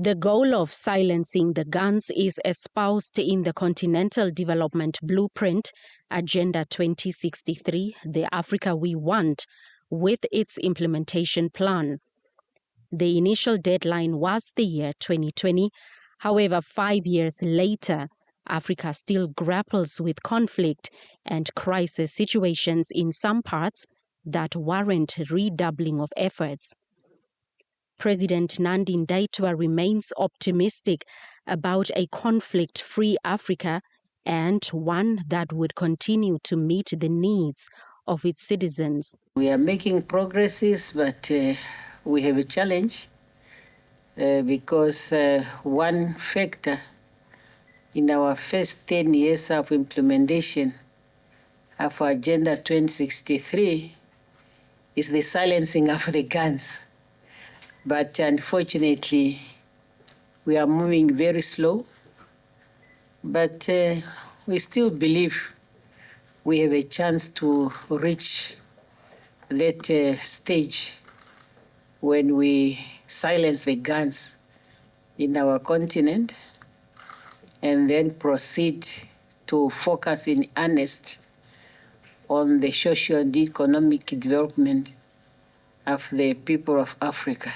The goal of silencing the guns is espoused in the Continental Development Blueprint, Agenda 2063, the Africa We Want, with its implementation plan. The initial deadline was the year 2020. However, 5 years later, Africa still grapples with conflict and crisis situations in some parts that warrant redoubling of efforts. President Nandi-Ndaitwah remains optimistic about a conflict-free Africa and one that would continue to meet the needs of its citizens. We are making progresses, but we have a challenge because one factor in our first 10 years of implementation of Agenda 2063 is the silencing of the guns. But unfortunately, we are moving very slow. But we still believe we have a chance to reach that stage when we silence the guns in our continent and then proceed to focus in earnest on the social and economic development of the people of Africa.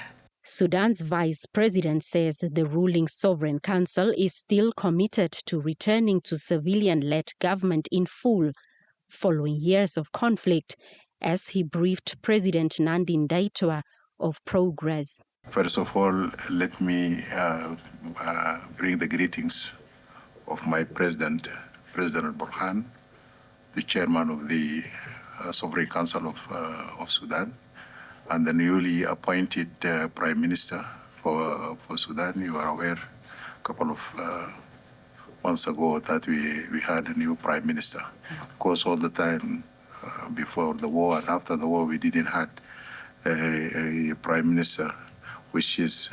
Sudan's vice president says the ruling Sovereign Council is still committed to returning to civilian-led government in full following years of conflict, as he briefed President Nandi-Ndaitwah of progress. First of all, let me bring the greetings of my president, President Burhan, the chairman of the Sovereign Council of Sudan, and the newly appointed Prime Minister for Sudan. You are aware, a couple of months ago that we had a new Prime Minister. Of course, all the time before the war and after the war, we didn't have a Prime Minister, which is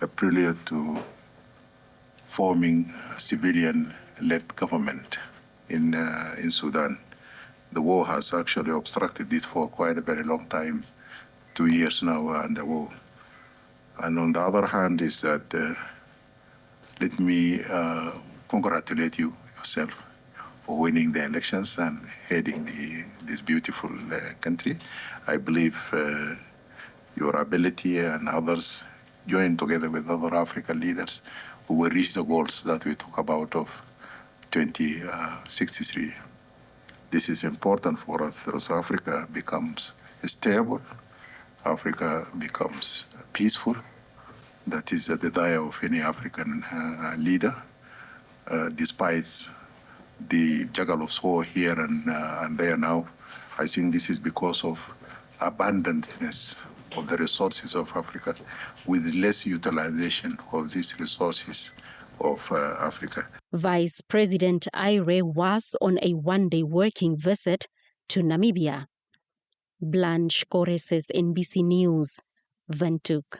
a prelude to forming a civilian-led government in Sudan. The war has actually obstructed it for quite a very long time. 2 years now under war. And on the other hand is that let me congratulate you yourself for winning the elections and heading this beautiful country. I believe your ability and others join together with other African leaders who will reach the goals that we talk about of 2063. This is important for us as Africa becomes stable, Africa becomes peaceful. That is the desire of any African leader, despite the juggle of war here and there now. I think this is because of abundantness of the resources of Africa with less utilization of these resources of Africa. Vice President Aire was on a one-day working visit to Namibia. Blanche Koreses, NBC News, Windhoek.